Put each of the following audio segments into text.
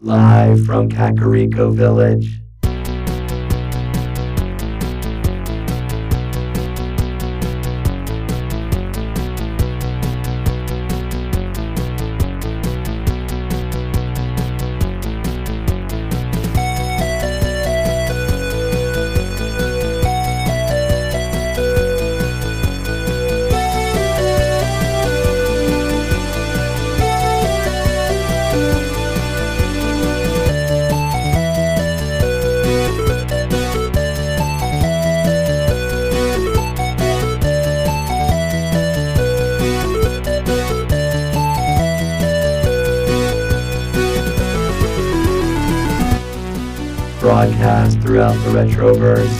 Live from Kakariko Village. Broadcast throughout the Retroverse,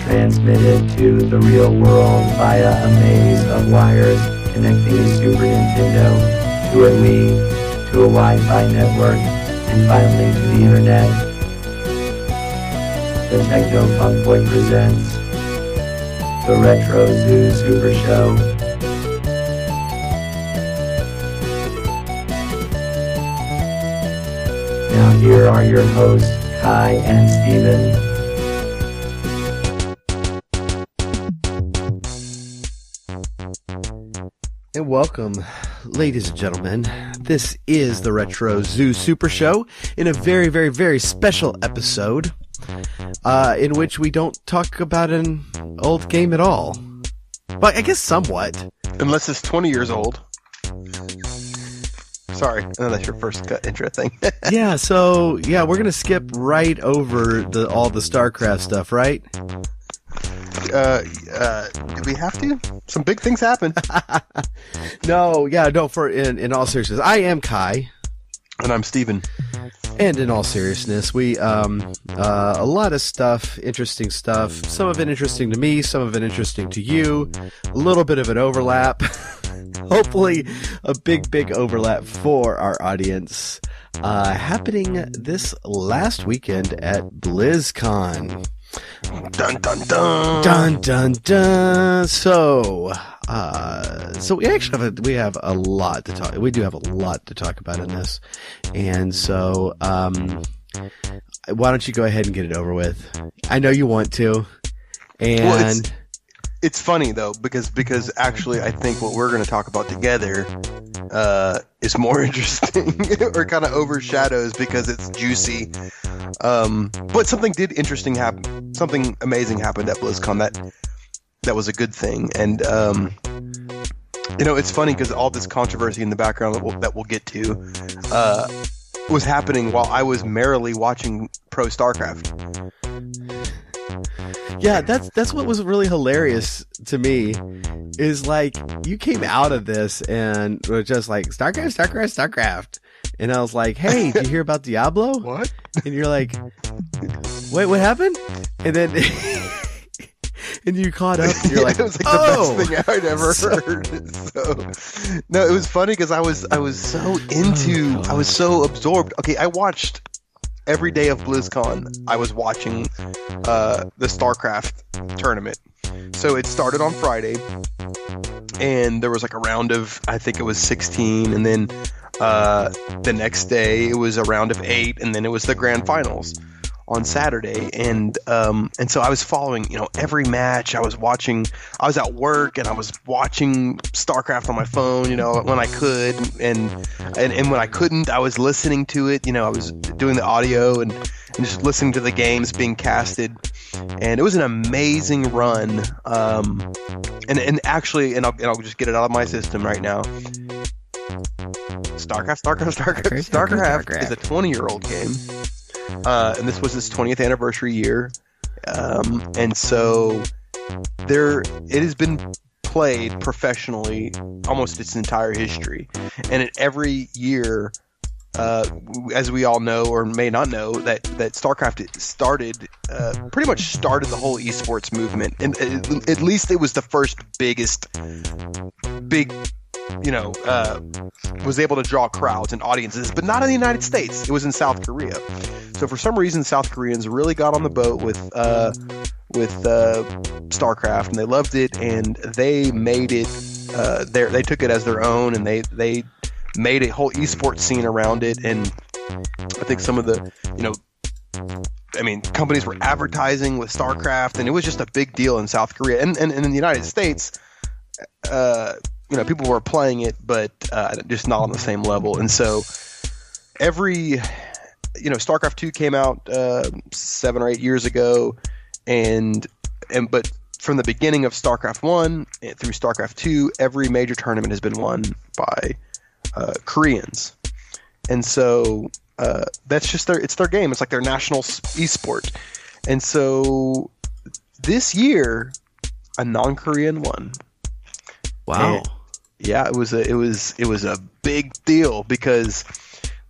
transmitted to the real world via a maze of wires connecting a Super Nintendo to a Wii, to a Wi-Fi network, and finally to the Internet. The Techno Funk Boy presents the Retro Zoo Super Show. Now here are your hosts, Kai and Steven. And welcome, ladies and gentlemen. This is the Retro Zoo Super Show in a very, very, very special episode in which we don't talk about an old game at all. But I guess somewhat. Unless it's 20 years old. Sorry, I know that's your first intro thing. we're going to skip right over all the StarCraft stuff, right? Do we have to? Some big things happen. No, in all seriousness, I am Kai. And I'm Steven. And in all seriousness, we, a lot of stuff, interesting stuff, some of it interesting to me, some of it interesting to you, a little bit of an overlap. Hopefully a big overlap for our audience, happening this last weekend at BlizzCon. Dun dun dun. Dun dun dun. So we actually have a lot to talk. We do have a lot to talk about in this, and so why don't you go ahead and get it over with? I know you want to, and. It's funny though because actually I think what we're going to talk about together is more interesting or kind of overshadows because it's juicy. But something did interesting happen. Something amazing happened at BlizzCon that was a good thing. And it's funny because all this controversy in the background that we'll get to was happening while I was merrily watching Pro StarCraft. Yeah, that's what was really hilarious to me, is like, you came out of this and were just like, StarCraft. And I was like, hey, did you hear about Diablo? What? And you're like, wait, what happened? And then, and you caught up and you're like, it was like the best thing I'd ever heard. So, no, it was funny because I was so absorbed. Okay, I watched every day of BlizzCon. I was watching the StarCraft tournament. So it started on Friday, and there was like a round of, I think it was 16, and then the next day it was a round of 8, and then it was the grand finals on Saturday. And so I was following, every match. I was at work and I was watching StarCraft on my phone, when I could, and when I couldn't, I was listening to it. I was doing the audio and just listening to the games being casted. And it was an amazing run. And actually, and I'll just get it out of my system right now. StarCraft is a 20-year-old game. And this was its 20th anniversary year. And so it has been played professionally almost its entire history. And every year, as we all know or may not know, that StarCraft pretty much started the whole esports movement. And at least it was the first big, was able to draw crowds and audiences, but not in the United States. It was in South Korea. So for some reason, South Koreans really got on the boat with StarCraft, and they loved it, and they made it. They took it as their own, and they made a whole esports scene around it, and I think some of the, companies were advertising with StarCraft, and it was just a big deal in South Korea and in the United States. People were playing it, but just not on the same level. And so StarCraft 2 came out 7 or 8 years ago, but from the beginning of StarCraft 1 through StarCraft 2, every major tournament has been won by Koreans. And so that's just it's their game. It's like their national esport. And so this year, a non-Korean won. Wow. And, yeah, it was a big deal because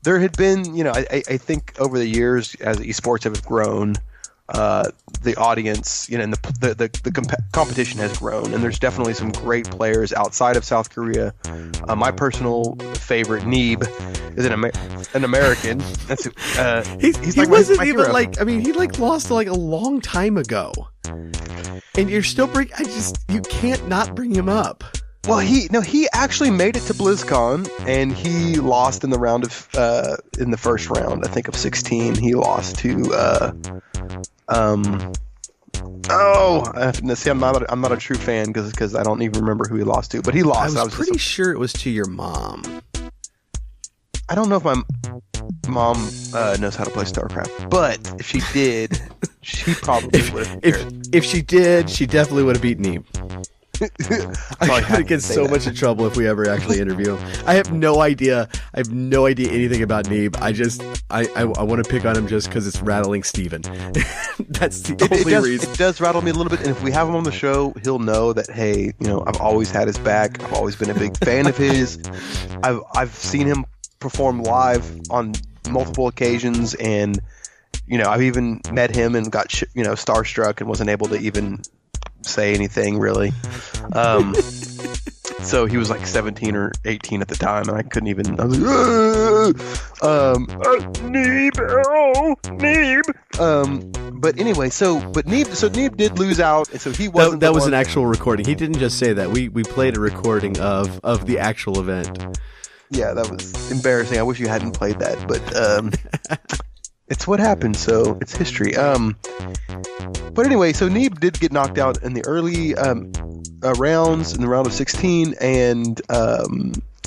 there had been, I think over the years as esports have grown, the audience, and the competition has grown, and there's definitely some great players outside of South Korea. My personal favorite, Neeb, is an American. That's he wasn't even he lost a long time ago, and you're still you can't not bring him up. Well, he actually made it to BlizzCon, and he lost in the round of in the first round, I think, of 16. He lost to I'm not a true fan because I don't even remember who he lost to, but he lost. I was pretty sure it was to your mom. I don't know if my mom knows how to play StarCraft, but if she did, she probably would have. If she did, she definitely would have beaten him. I'm gonna get so much in trouble if we ever actually interview him. I have no idea anything about Neeb. I want to pick on him just because it's rattling Steven. That's the only reason. It does rattle me a little bit, and if we have him on the show, he'll know that, hey, I've always had his back. I've always been a big fan of his. I've seen him perform live on multiple occasions, and I've even met him and got starstruck and wasn't able to even say anything really. So he was like 17 or 18 at the time, and I couldn't even. I was like, Neeb. But anyway, Neeb did lose out, and so he wasn't. That was an actual recording. He didn't just say that. We played a recording of the actual event. Yeah, that was embarrassing. I wish you hadn't played that, but it's what happened, so it's history. But anyway, so Neeb did get knocked out in the early rounds, in the round of 16, and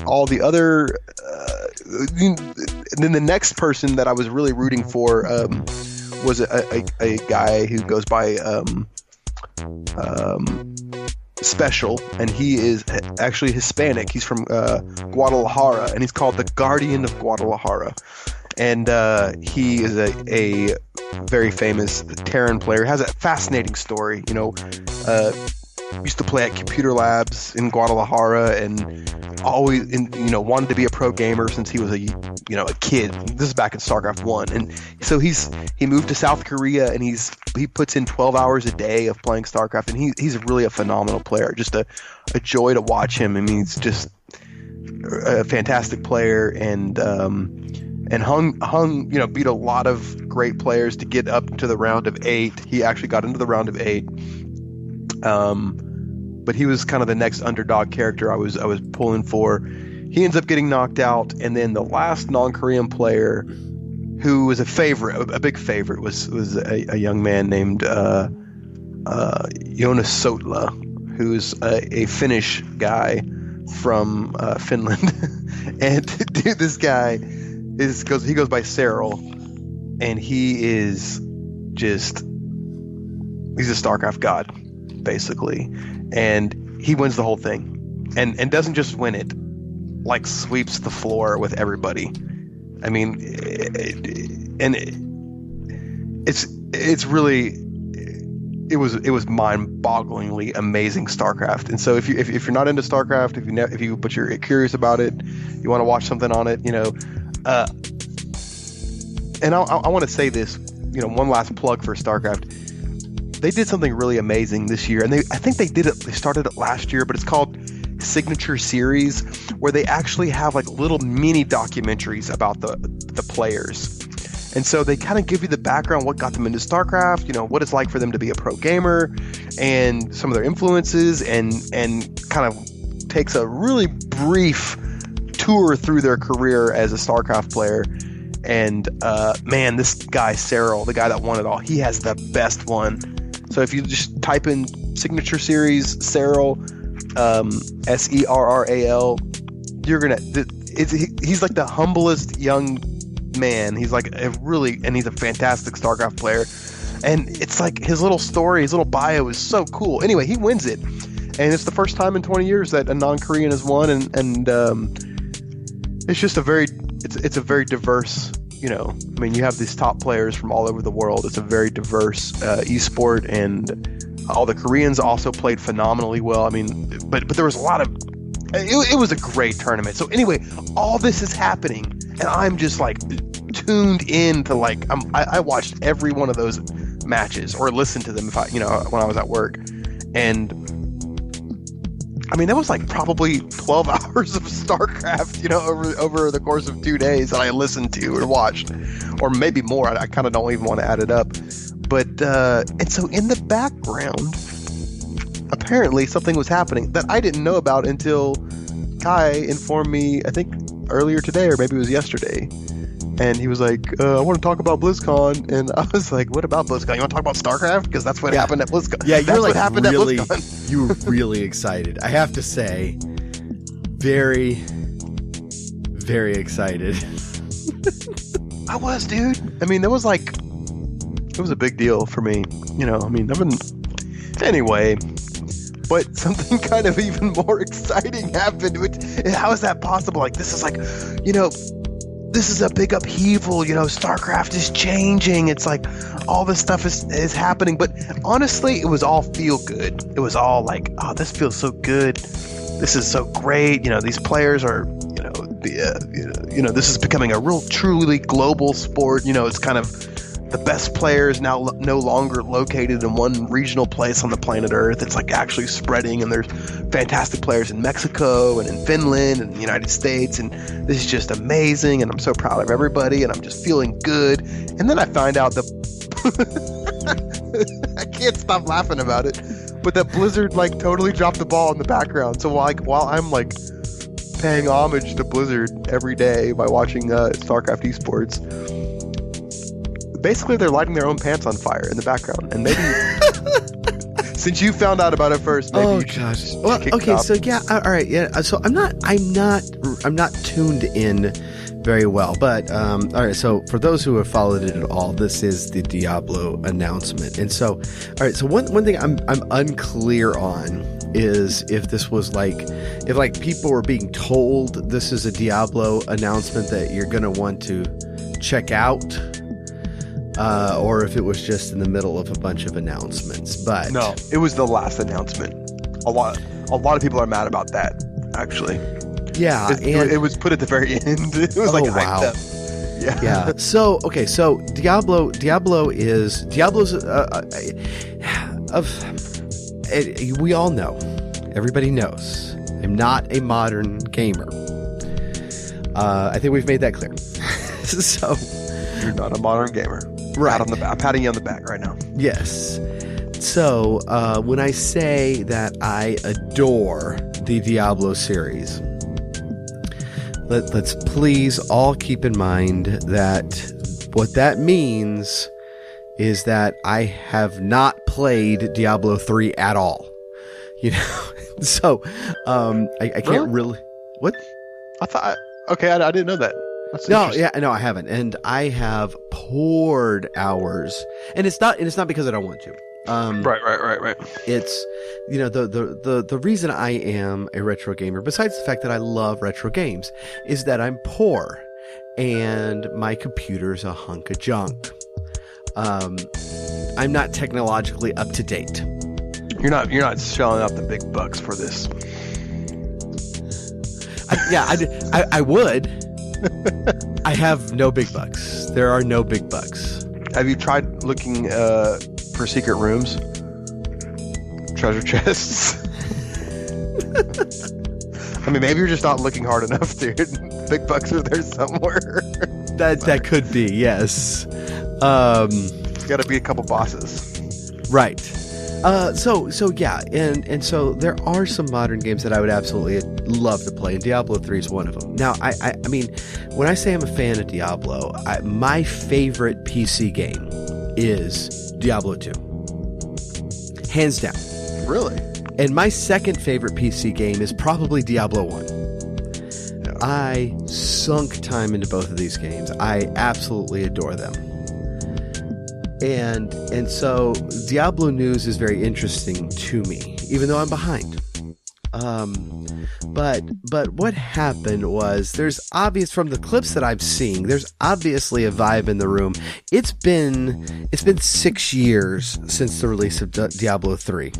all the other. Then the next person that I was really rooting for was a guy who goes by Special, and he is actually Hispanic. He's from Guadalajara, and he's called the Guardian of Guadalajara. And he is a very famous Terran player. Has a fascinating story. Used to play at computer labs in Guadalajara, and always, wanted to be a pro gamer since he was a kid. This is back in StarCraft 1, and so he moved to South Korea, and he puts in 12 hours a day of playing StarCraft, and he's really a phenomenal player. Just a joy to watch him. I mean, he's just a fantastic player, and beat a lot of great players to get up to the round of 8. He actually got into the round of 8. But he was kind of the next underdog character I was pulling for. He ends up getting knocked out, and then the last non-Korean player, who was a big favorite, was a young man named Jonas Sotla, who's a Finnish guy from Finland. And dude, this guy goes by Cyril, and he's a StarCraft god, basically, and he wins the whole thing, and doesn't just win it, like sweeps the floor with everybody. I mean, it's really, it was mind-bogglingly amazing StarCraft. And so if you're not into StarCraft, but you're curious about it, you want to watch something on it, and I want to say this, one last plug for StarCraft. They did something really amazing this year, and I think they started it last year, but it's called Signature Series, where they actually have like little mini documentaries about the players. And so they kind of give you the background, what got them into StarCraft, what it's like for them to be a pro gamer, and some of their influences, and kind of takes a really brief tour through their career as a StarCraft player. And man, this guy Serral, the guy that won it all, he has the best one. So if you just type in signature series Serral, Serral, you're gonna. He's like the humblest young man. He's like and he's a fantastic StarCraft player. And it's like his little story, his little bio is so cool. Anyway, he wins it, and it's the first time in 20 years that a non-Korean has won. And it's just a very diverse. You know, I mean, you have these top players from all over the world. It's a very diverse esport, and all the Koreans also played phenomenally well. I mean, but there was a lot of. It was a great tournament. So anyway, all this is happening, and I'm just like tuned in to like I watched every one of those matches or listened to them when I was at work, and I mean, that was like probably 12 hours of StarCraft, over the course of 2 days that I listened to or watched, or maybe more. I kind of don't even want to add it up. But, and so in the background, apparently something was happening that I didn't know about until Kai informed me, I think earlier today, or maybe it was yesterday. And he was like, I want to talk about BlizzCon. And I was like, what about BlizzCon? You want to talk about StarCraft? Because that's what happened at BlizzCon. Yeah, that's what happened at BlizzCon. You were really excited. I have to say, very, very excited. I was, dude. I mean, it was a big deal for me. Anyway. But something kind of even more exciting happened. How is that possible? Like, this is like, this is a big upheaval, StarCraft is changing. It's like all this stuff is happening. But honestly, it was all feel good. It was all like, oh, this feels so good. This is so great. These players are, this is becoming a real, truly global sport. It's kind of the best players now no longer located in one regional place on the planet Earth. It's like actually spreading, and there's fantastic players in Mexico and in Finland and the United States, and this is just amazing, and I'm so proud of everybody, and I'm just feeling good. And then I find out that I can't stop laughing about it, but that Blizzard like totally dropped the ball in the background. So while I'm like paying homage to Blizzard every day by watching StarCraft esports, basically they're lighting their own pants on fire in the background. And maybe since you found out about it first, maybe you gosh. Well, okay, so yeah, all right, yeah. So I'm not tuned in very well, but all right. So for those who have followed it at all, this is the Diablo announcement, and so all right. So one thing I'm unclear on is if this was if people were being told this is a Diablo announcement that you're going to want to check out. Or if it was just in the middle of a bunch of announcements, but no, it was the last announcement. A lot of people are mad about that, actually. Yeah, it was put at the very end. It was hyped up. Yeah. So okay, so Diablo's we all know, everybody knows, I'm not a modern gamer. I think we've made that clear. So you're not a modern gamer. Right. I'm patting you on the back right now. Yes. So, when I say that I adore the Diablo series, let's please all keep in mind that what that means is that I have not played Diablo 3 at all. So, I can't really... What? I didn't know that. No, I haven't, and I have poured hours, and it's not because I don't want to. Right. It's the reason I am a retro gamer, besides the fact that I love retro games, is that I'm poor, and my computer's a hunk of junk. I'm not technologically up to date. You're not shelling out the big bucks for this. I would. I have no big bucks. There are no big bucks. Have you tried looking for secret rooms? Treasure chests? I mean, maybe you're just not looking hard enough, dude. Big bucks are there somewhere. That could be, yes. It's got to be a couple bosses. Right. So yeah, and so there are some modern games that I would absolutely love to play, and Diablo 3 is one of them. Now, I mean, when I say I'm a fan of Diablo, my favorite PC game is Diablo 2. Hands down. Really? And my second favorite PC game is probably Diablo 1. Yeah. I sunk time into both of these games. I absolutely adore them. And so Diablo news is very interesting to me, even though I'm behind. But what happened was, there's obvious from the clips that I'm seeing, there's obviously a vibe in the room. It's been 6 years since the release of Diablo 3.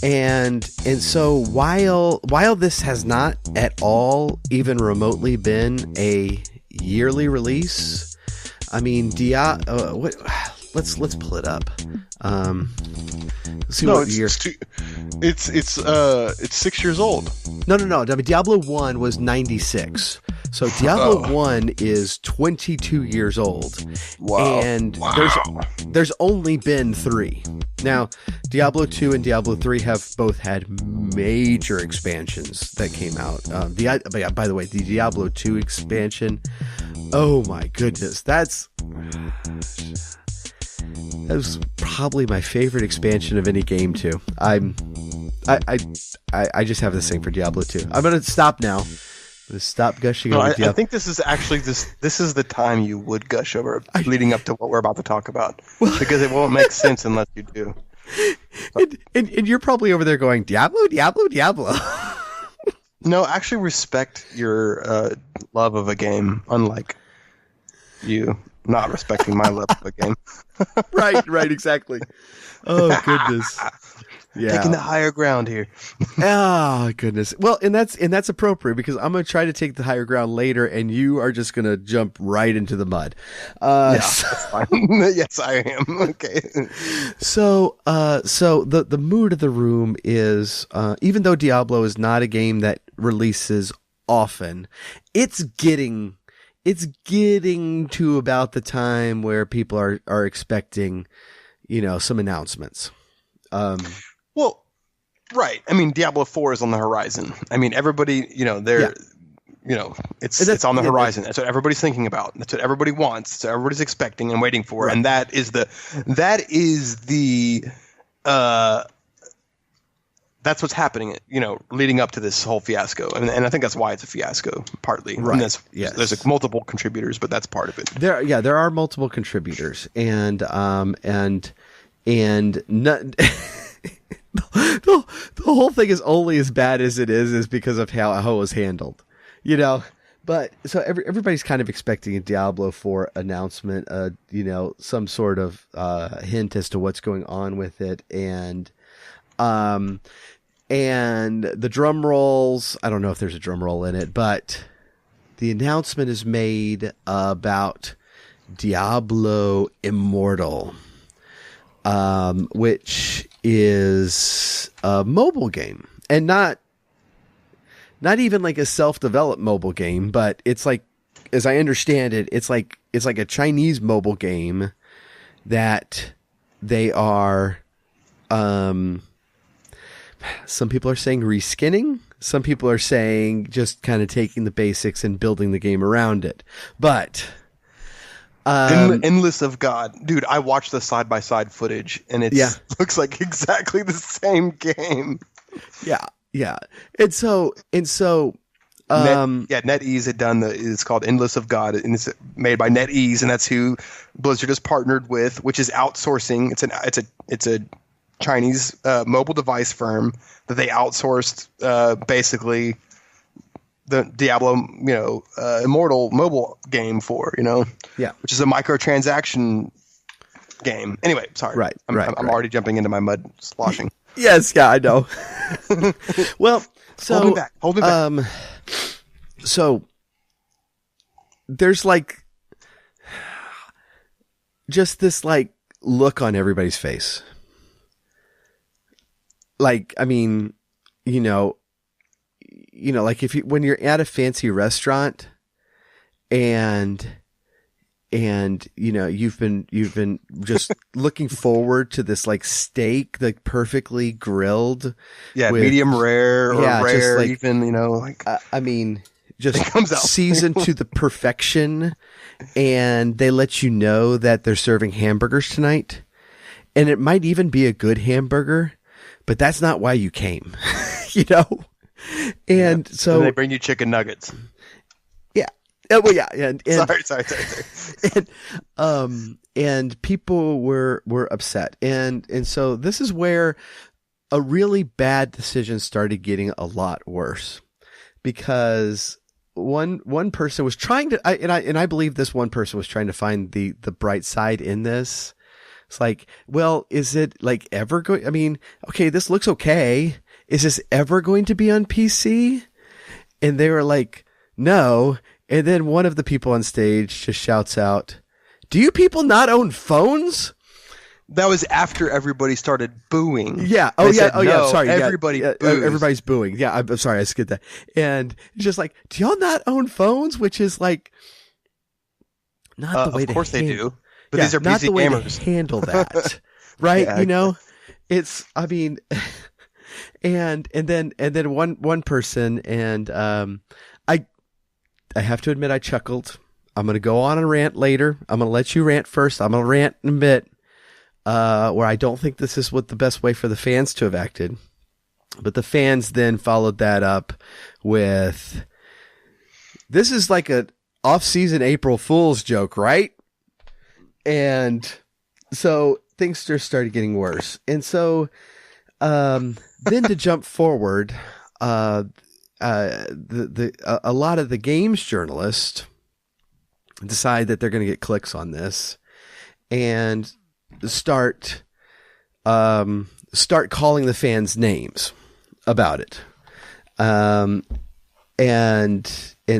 And so while this has not at all even remotely been a yearly release, I mean, let's pull it up. Let's see what year. It's 6 years old. No. I mean, Diablo 1 was 96. So Diablo 1 is 22 years old. Wow. And there's only been 3. Now, Diablo 2 and Diablo 3 have both had major expansions that came out. By the way, the Diablo 2 expansion, oh my goodness, that was probably my favorite expansion of any game too. I just have this thing for Diablo 2. I'm gonna stop now. I'm gonna stop gushing over Diablo. I think this is actually this is the time you would gush over, leading up to what we're about to talk about, because it won't make sense unless you do. And you're probably over there going, Diablo. No, actually respect your love of a game, unlike you not respecting my love of a game. Right, exactly. Oh goodness. Yeah. Taking the higher ground here. Oh goodness. Well, and that's appropriate, because I'm going to try to take the higher ground later, and you are just going to jump right into the mud. That's fine. Yes, I am. Okay. So the mood of the room is, even though Diablo is not a game that releases often, it's getting to about the time where people are expecting, some announcements. Well, right. I mean, Diablo 4 is on the horizon. I mean, everybody, it's on the horizon. That's what everybody's thinking about. That's what everybody wants. That's what everybody's expecting and waiting for. Right. And that is that's what's happening, leading up to this whole fiasco. And I think that's why it's a fiasco, partly. Right. And there's multiple contributors, but that's part of it. There are multiple contributors, and not, the whole thing is only as bad as it is because of how it was handled, But so everybody's kind of expecting a Diablo 4 announcement, some sort of hint as to what's going on with it, and the drum rolls. I don't know if there's a drum roll in it, but the announcement is made about Diablo Immortal, which is a mobile game, and not even like a self-developed mobile game, but it's like, as I understand it, it's like a Chinese mobile game that they are, some people are saying reskinning. Some people are saying just kind of taking the basics and building the game around it. But Endless of God, dude, I watched the side-by-side footage, and it looks like exactly the same game. Yeah. And so NetEase had done it's called Endless of God, and it's made by NetEase, and that's who Blizzard is partnered with, which is outsourcing. It's a Chinese mobile device firm that they outsourced basically the Diablo, Immortal mobile game for, which is a microtransaction game. Anyway, sorry. Right. I'm already jumping into my mud sloshing. Yes, yeah, I know. Well, so hold me back. So there's like just this like look on everybody's face. Like, I mean, like when you're at a fancy restaurant and and you've been just looking forward to this like steak, like perfectly grilled, medium rare or rare, just even I mean, just it comes out seasoned to the perfection, and they let you know that they're serving hamburgers tonight, and it might even be a good hamburger, but that's not why you came, and so and they bring you chicken nuggets. Well, yeah, and sorry. And people were upset, and so this is where a really bad decision started getting a lot worse, because one person was trying to, I believe this one person was trying to find the bright side in this. It's like, well, is it like ever going? I mean, okay, this looks okay. Is this ever going to be on PC? And they were like, no. And then one of the people on stage just shouts out, "Do you people not own phones?" That was after everybody started booing. Yeah. Sorry. Everybody booed. Everybody's booing. Yeah. I'm sorry. I skipped that. And it's just like, do y'all not own phones? Which is like, not the way to of course they do. But these are not PC the way gamers. to handle that. Right. Yeah, it's, I mean, and then one person, and, I have to admit I chuckled. I'm going to go on a rant later. I'm going to let you rant first. I'm going to rant in a bit, where I don't think this is what the best way for the fans to have acted. But the fans then followed that up with, this is like a off-season April Fool's joke, right? And so things just started getting worse. And so, then to jump forward, a lot of the games journalists decide that they're going to get clicks on this and start calling the fans names about it, and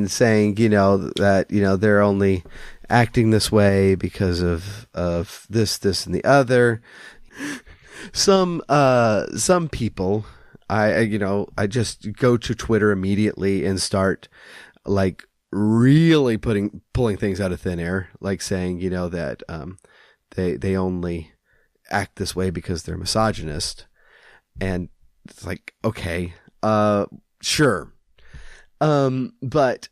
saying that they're only acting this way because of this and the other. Some people, I just go to Twitter immediately and start like really pulling things out of thin air, like saying, that they only act this way because they're misogynist. And it's like, okay, sure. But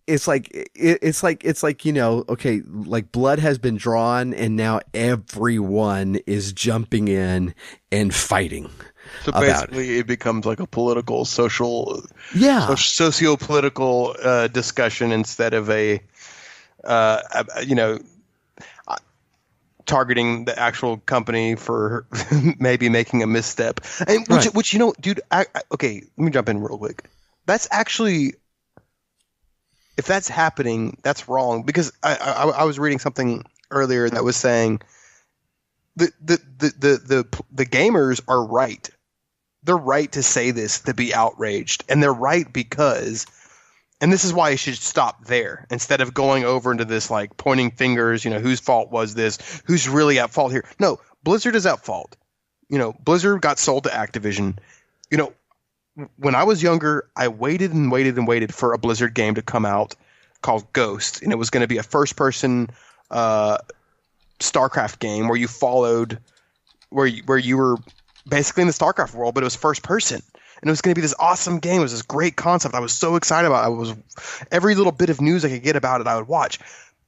it's like, okay, like blood has been drawn and now everyone is jumping in and fighting. So basically it becomes like a political, social, socio-political discussion instead of a, targeting the actual company for maybe making a misstep. And which dude, okay, let me jump in real quick. That's actually, if that's happening, that's wrong, because I was reading something earlier that was saying the gamers are right. They're right to say this, to be outraged, and they're right because, and this is why it should stop there instead of going over into this like pointing fingers, whose fault was this, who's really at fault here. No, Blizzard is at fault. Blizzard got sold to Activision. When I was younger, I waited and waited and waited for a Blizzard game to come out called Ghost, and it was going to be a first-person StarCraft game where you followed, where you were basically in the StarCraft world, but it was first person, and it was going to be this awesome game. It was this great concept. I was so excited about it. Every little bit of news I could get about it, I would watch.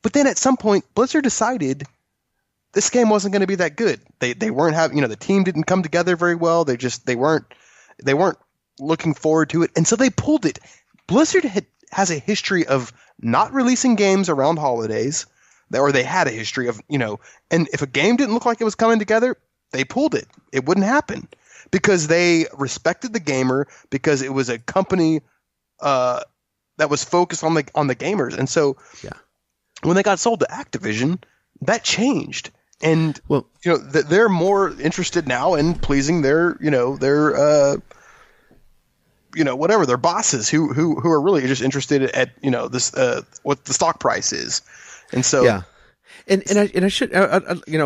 But then at some point, Blizzard decided this game wasn't going to be that good. They weren't having, the team didn't come together very well. They weren't looking forward to it, and so they pulled it. Blizzard has a history of not releasing games around holidays, or they had a history of, and if a game didn't look like it was coming together, they pulled it. It wouldn't happen because they respected the gamer, because it was a company that was focused on the gamers. And so when they got sold to Activision, that changed. And they're more interested now in pleasing their their bosses who are really just interested at this what the stock price is. And so And I should,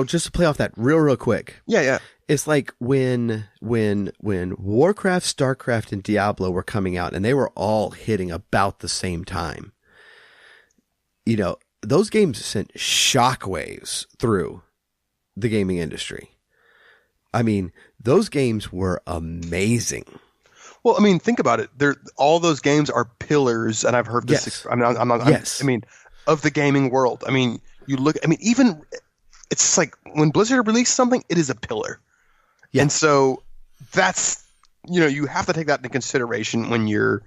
just to play off that real quick. Yeah. It's like when Warcraft, StarCraft, and Diablo were coming out, and they were all hitting about the same time. those games sent shockwaves through the gaming industry. I mean, those games were amazing. Well, I mean, think about it. All those games are pillars, and I've heard this. Yes. I mean, of the gaming world. I mean, you look. I mean, even it's like when Blizzard released something, it is a pillar. Yeah. And so that's, you have to take that into consideration when you're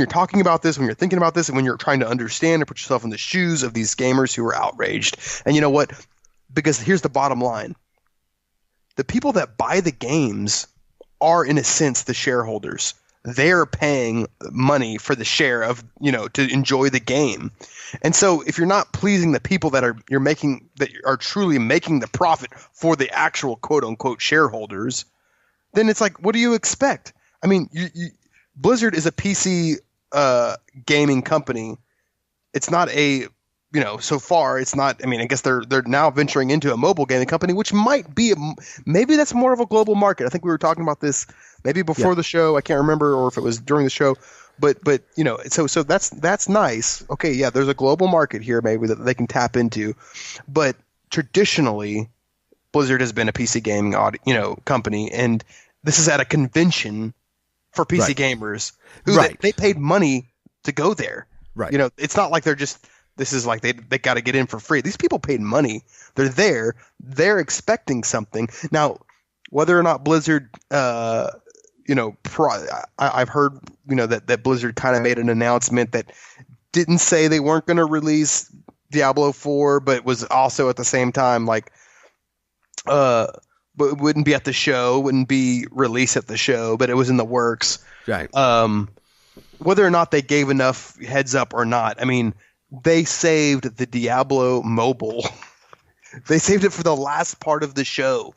talking about this, when you're thinking about this, and when you're trying to understand and put yourself in the shoes of these gamers who are outraged. And you know what? Because here's the bottom line. The people that buy the games are, in a sense, the shareholders. They're paying money for the share of, to enjoy the game. And so if you're not pleasing the people that are truly making the profit for the actual quote unquote shareholders, then it's like, what do you expect? I mean, Blizzard is a PC gaming company. It's not so far it's not. I mean, I guess they're now venturing into a mobile gaming company, which might be maybe that's more of a global market. I think we were talking about this maybe before the show. I can't remember, or if it was during the show. But so that's nice. Okay, yeah, there's a global market here maybe that they can tap into. But traditionally, Blizzard has been a PC gaming company, and this is at a convention for PC gamers who they paid money to go there. Right. It's not like they're just. This is like they got to get in for free. These people paid money. They're there. They're expecting something. Now, whether or not Blizzard, I've heard, that Blizzard kind of made an announcement that didn't say they weren't going to release Diablo 4, but was also at the same time like, but it wouldn't be at the show, wouldn't be released at the show, but it was in the works. Right. Whether or not they gave enough heads up or not, I mean, they saved the Diablo mobile. They saved it for the last part of the show.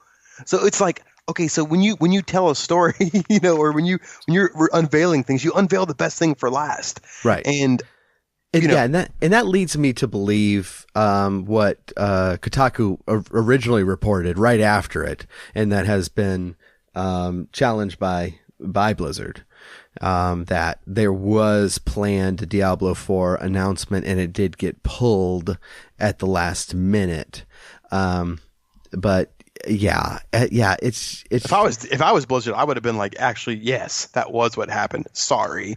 So it's like, okay, so when you tell a story, or when you're unveiling things, you unveil the best thing for last. Right. And that leads me to believe what Kotaku originally reported right after it, and that has been challenged by Blizzard. That there was planned Diablo 4 announcement, and it did get pulled at the last minute. But it's if I was Blizzard, I would have been like, actually, yes, that was what happened. Sorry.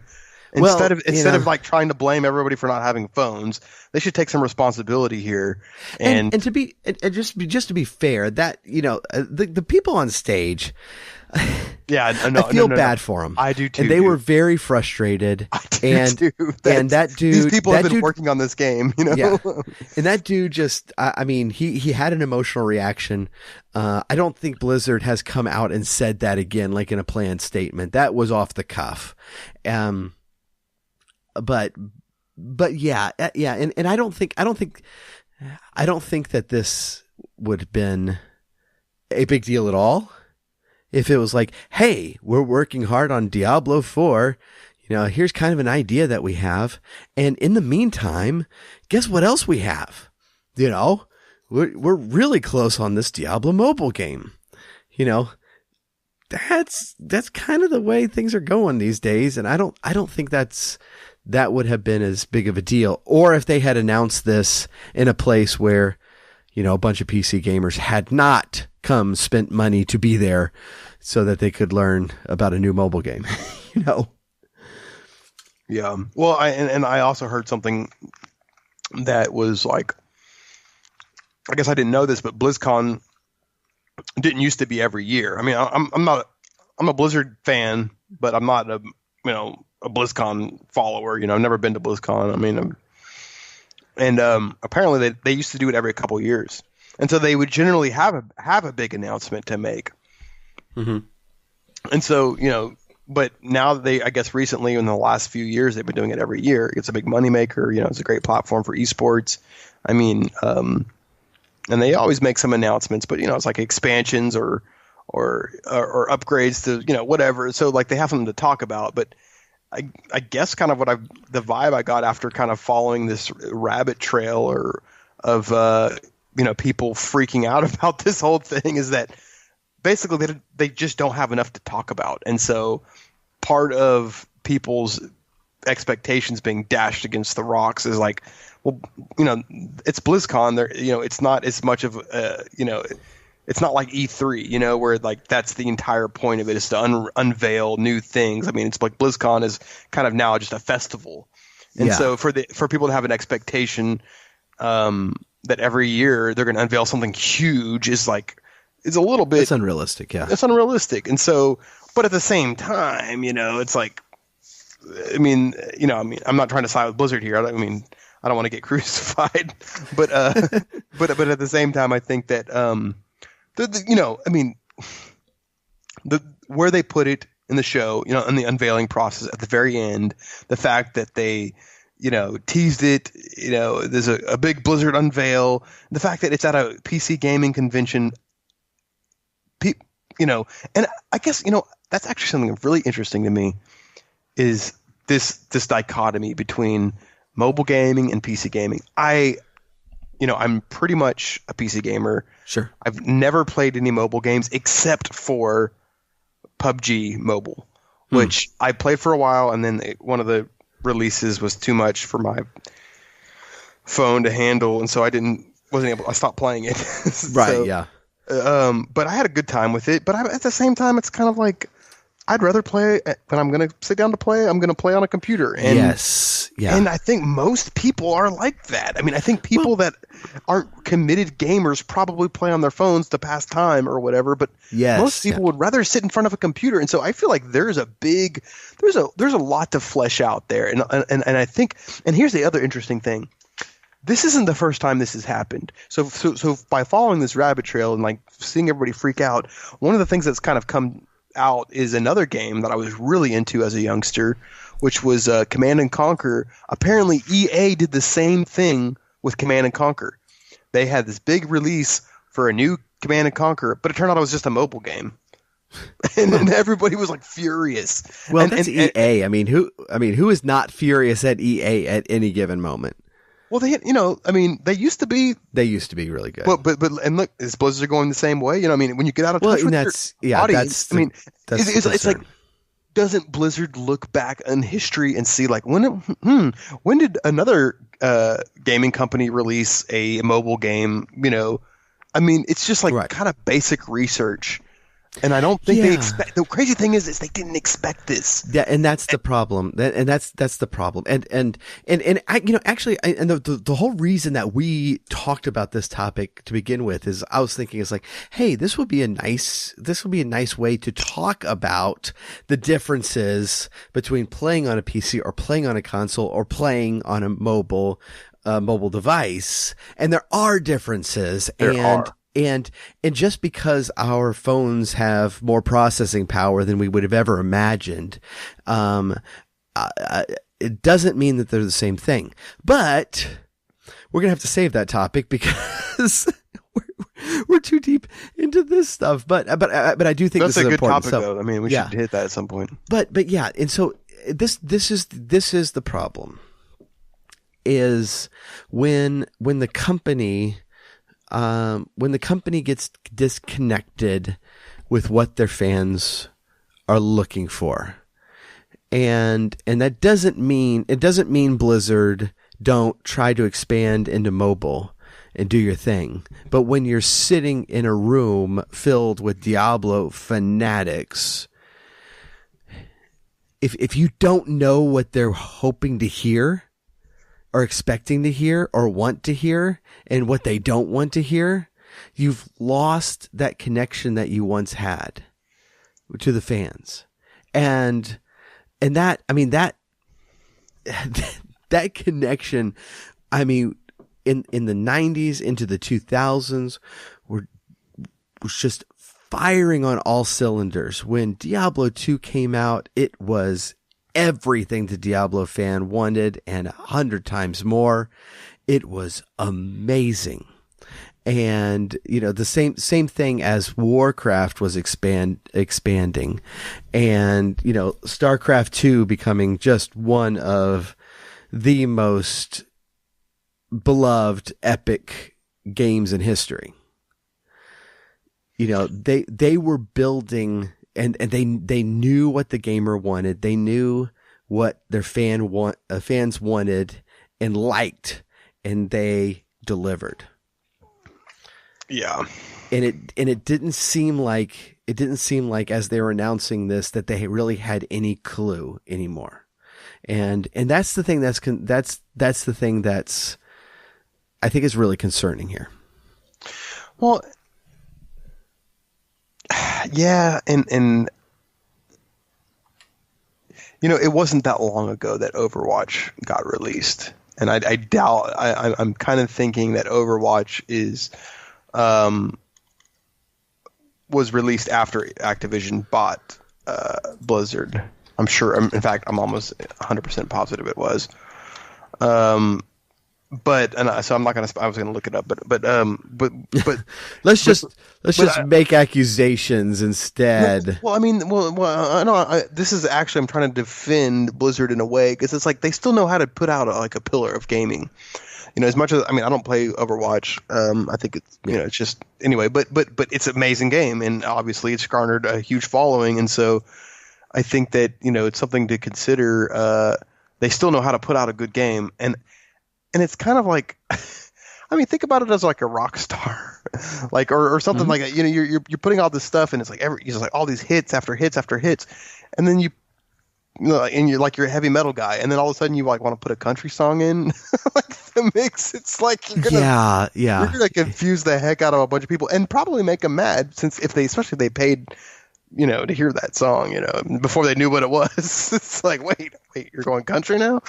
Instead of like trying to blame everybody for not having phones, they should take some responsibility here. And just to be fair, that the people on stage. I feel bad for them. I do too. And they were very frustrated. I do too. And that dude, these people have been working on this game, Yeah. And that dude just, he had an emotional reaction. I don't think Blizzard has come out and said that again, like in a planned statement. That was off the cuff. But yeah. And I don't think that this would have been a big deal at all. If it was like, hey, we're working hard on Diablo 4, here's kind of an idea that we have. And in the meantime, guess what else we have? We're really close on this Diablo mobile game. That's kind of the way things are going these days. And I don't think that would have been as big of a deal. Or if they had announced this in a place where, a bunch of PC gamers had not spent money to be there so that they could learn about a new mobile game, Yeah. Well, I also heard something that was like, I guess I didn't know this, but BlizzCon didn't used to be every year. I mean, I'm a Blizzard fan, but I'm not a BlizzCon follower. I've never been to BlizzCon. I mean, apparently they used to do it every couple years. And so they would generally have a big announcement to make. Mm-hmm. And so, but now I guess recently in the last few years, they've been doing it every year. It's a big moneymaker. It's a great platform for esports. I mean, and they always make some announcements, but it's like expansions or upgrades to, whatever. So like they have something to talk about, but I guess kind of the vibe I got after kind of following this rabbit trail of people freaking out about this whole thing is that basically they just don't have enough to talk about. And so part of people's expectations being dashed against the rocks is like, well, it's BlizzCon. There, it's not as much of it's not like E3, where like that's the entire point of it is to unveil new things. I mean, it's like BlizzCon is kind of now just a festival, and so for people to have an expectation that every year they're going to unveil something huge is a little bit. It's unrealistic, yeah. It's unrealistic, and so, but at the same time, it's like, I'm not trying to side with Blizzard here. I don't want to get crucified, but but at the same time, I think that where they put it in the show, in the unveiling process at the very end, the fact that they, teased it, there's a big Blizzard unveil, the fact that it's at a PC gaming convention, and I guess, that's actually something really interesting to me is this dichotomy between mobile gaming and PC gaming. I'm pretty much a PC gamer. Sure. I've never played any mobile games except for PUBG Mobile, which I played for a while, and then one of the releases was too much for my phone to handle, and so I stopped playing it. Right, yeah. But I had a good time with it. But at the same time, it's kind of like, I'd rather play when I'm going to sit down to play. I'm going to play on a computer. And, yes. Yeah. And I think most people are like that. I mean, I think people that aren't committed gamers probably play on their phones to pass time or whatever. But most people would rather sit in front of a computer. And so I feel like there's a lot to flesh out there. And I think, and here's the other interesting thing. This isn't the first time this has happened. So by following this rabbit trail and like seeing everybody freak out, one of the things that's kind of come out is another game that I was really into as a youngster, which was Command and Conquer. Apparently EA did the same thing with Command and Conquer. They had this big release for a new Command and Conquer, but it turned out it was just a mobile game. and everybody was like furious. Well, that's EA. Who is not furious at EA at any given moment? Well, they used to be. They used to be really good. But and look, is Blizzard going the same way? When you get out of touch with your audience, it's like, doesn't Blizzard look back in history and see like when did another gaming company release a mobile game? It's just like kind of basic research. And I don't think they expect. The crazy thing is they didn't expect this. Yeah, and that's the problem. And that's the problem. And actually, the whole reason that we talked about this topic to begin with is I was thinking, it's like, hey, this would be a nice way to talk about the differences between playing on a PC or playing on a console or playing on a mobile device. And there are differences. And just because our phones have more processing power than we would have ever imagined, it doesn't mean that they're the same thing. But we're going to have to save that topic because we're too deep into this stuff. But I do think that's this is a good important. topic, though. We should hit that at some point. But yeah, and so this is the problem is when the company gets disconnected with what their fans are looking for. And that doesn't mean Blizzard don't try to expand into mobile and do your thing. But when you're sitting in a room filled with Diablo fanatics, if you don't know what they're hoping to hear or expecting to hear or want to hear and what they don't want to hear, you've lost that connection that you once had to the fans. And that, that connection, in the 90s into the 2000s was just firing on all cylinders. When Diablo 2 came out, it was everything the Diablo fan wanted and 100 times more. It was amazing. And, the same thing as Warcraft was expanding and, StarCraft 2 becoming just one of the most beloved epic games in history. They were building and they knew what the gamer wanted. They knew what their fans wanted and liked, and they delivered. Yeah. And it didn't seem like as they were announcing this that they really had any clue anymore. And that's the thing that's the thing that's I think is really concerning here. Well, yeah, and it wasn't that long ago that Overwatch got released, and I doubt. I'm kind of thinking that Overwatch was released after Activision bought Blizzard. I'm sure. In fact, I'm almost 100% positive it was. So I'm not gonna. I was gonna look it up, but let's just make accusations instead. Well, I mean, this is actually I'm trying to defend Blizzard in a way because it's like they still know how to put out a pillar of gaming. As much as I don't play Overwatch. I think it's it's just anyway, but it's an amazing game, and obviously it's garnered a huge following, and so I think that it's something to consider. They still know how to put out a good game, and it's kind of like, think about it as like a rock star, or something like that. You're putting all this stuff, and it's like all these hits after hits after hits, and then and you're like you're a heavy metal guy, and then all of a sudden you want to put a country song in the mix. It's like you're gonna confuse the heck out of a bunch of people, and probably make them mad especially if they paid. To hear that song, before they knew what it was. It's like, wait, you're going country now?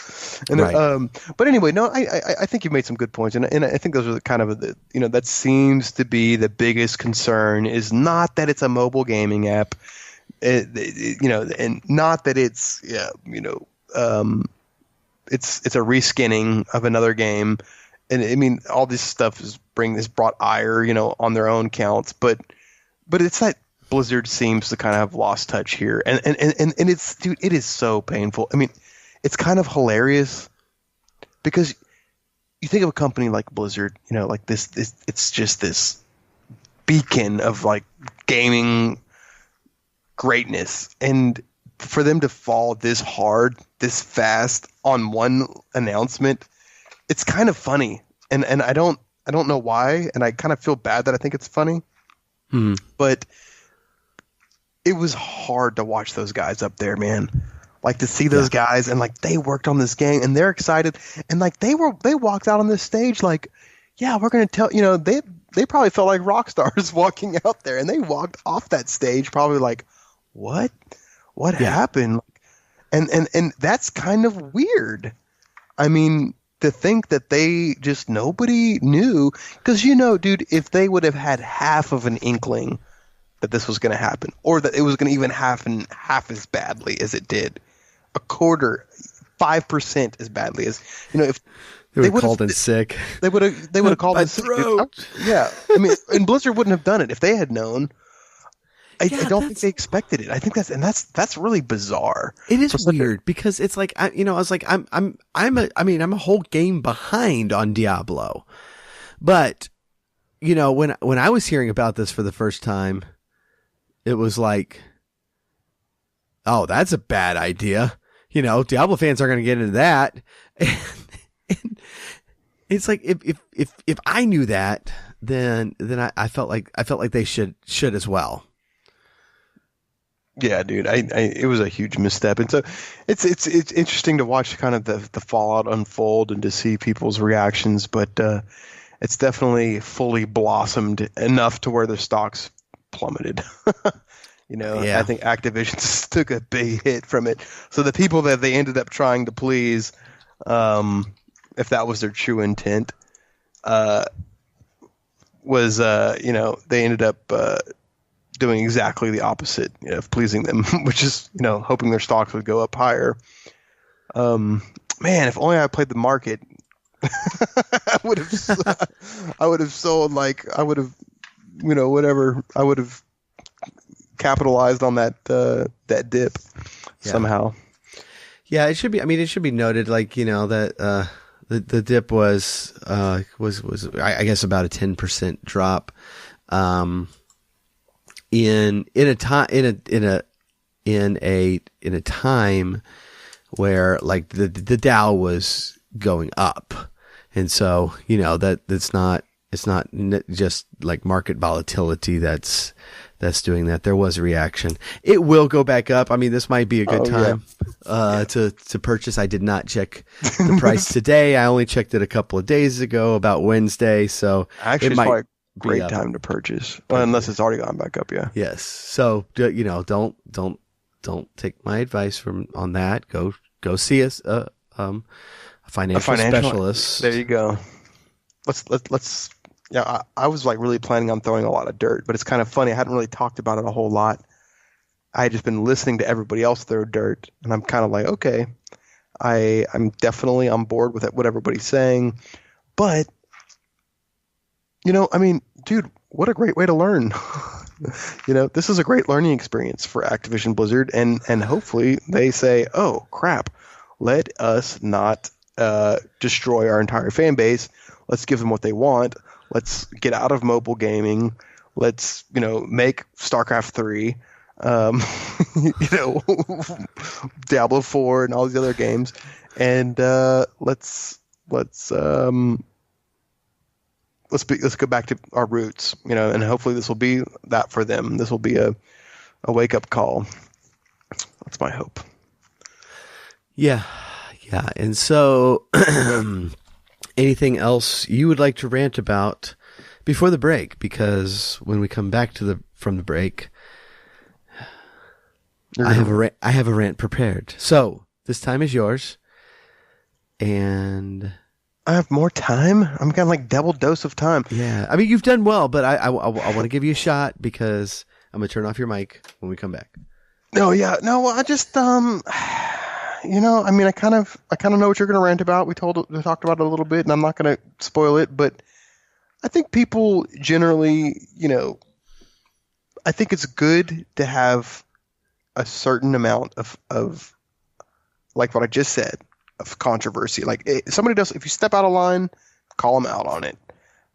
And right. But anyway, no, I think you've made some good points, and I think those are kind of that seems to be the biggest concern is not that it's a mobile gaming app, and not that it's it's a reskinning of another game, and all this stuff brought ire, on their own counts, but it's that Blizzard seems to kind of have lost touch here, and it's, dude, it is so painful. It's kind of hilarious because you think of a company like Blizzard, like this it's just this beacon of like gaming greatness, and for them to fall this hard, this fast on one announcement, it's kind of funny, and I don't know why, and I kind of feel bad that I think it's funny, but it was hard to watch those guys up there, man. Like to see those guys, and like they worked on this game, and they're excited, and like they walked out on this stage like, yeah, we're gonna tell they probably felt like rock stars walking out there, and they walked off that stage probably like, what happened? And that's kind of weird. To think that they just nobody knew, because dude, if they would have had half of an inkling that this was going to happen, or that it was going to even happen half as badly as it did, a quarter, 5% as badly as if they would have called in sick, they would have called in sick. Yeah, and Blizzard wouldn't have done it if they had known. I don't think they expected it. I think that's really bizarre. It is weird because it's like I'm a whole game behind on Diablo, but when I was hearing about this for the first time, it was like, oh, that's a bad idea. Diablo fans aren't going to get into that. And it's like if I knew that, then I felt like they should as well. Yeah, dude, it was a huge misstep, and so it's interesting to watch kind of the fallout unfold and to see people's reactions, but it's definitely fully blossomed enough to where the stocks plummeted. I think Activision took a big hit from it. So the people that they ended up trying to please, if that was their true intent, was they ended up doing exactly the opposite of pleasing them, which is hoping their stocks would go up higher. Man, if only I played the market, I would have sold, like I would have whatever, I would have capitalized on that dip somehow. Yeah, it should be. It should be noted, like that the dip was I guess about a 10% drop. In a time where like the Dow was going up, and so it's not just like market volatility that's doing that. There was a reaction. It will go back up. I mean, this might be a good time to purchase. I did not check the price today. I only checked it a couple of days ago, about Wednesday. So actually, it might it's probably a great time to purchase, unless it's already gone back up. Yeah. Yes. So don't take my advice on that. Go see a financial specialist. There you go. Let's. Yeah, I was like really planning on throwing a lot of dirt, but it's kind of funny. I hadn't really talked about it a whole lot. I had just been listening to everybody else throw dirt, and I'm kind of like, okay, I'm definitely on board with what everybody's saying. But, I mean, dude, what a great way to learn. This is a great learning experience for Activision Blizzard, and hopefully they say, oh, crap, let us not destroy our entire fan base. Let's give them what they want. Let's get out of mobile gaming. Let's, make StarCraft 3, Diablo 4 and all these other games. And let's go back to our roots, and hopefully this will be that for them. This will be a wake-up call. That's my hope. Yeah. Yeah. And so anything else you would like to rant about before the break? Because when we come back from the break, I have a rant prepared. So this time is yours, and I have more time. I'm kind of like double dose of time. Yeah, I mean you've done well, but I want to give you a shot because I'm gonna turn off your mic when we come back. I just I mean, I kind of know what you're going to rant about. We talked about it a little bit, and I'm not going to spoil it, but I think people generally, I think it's good to have a certain amount of like what I just said, of controversy. Like if you step out of line, call them out on it.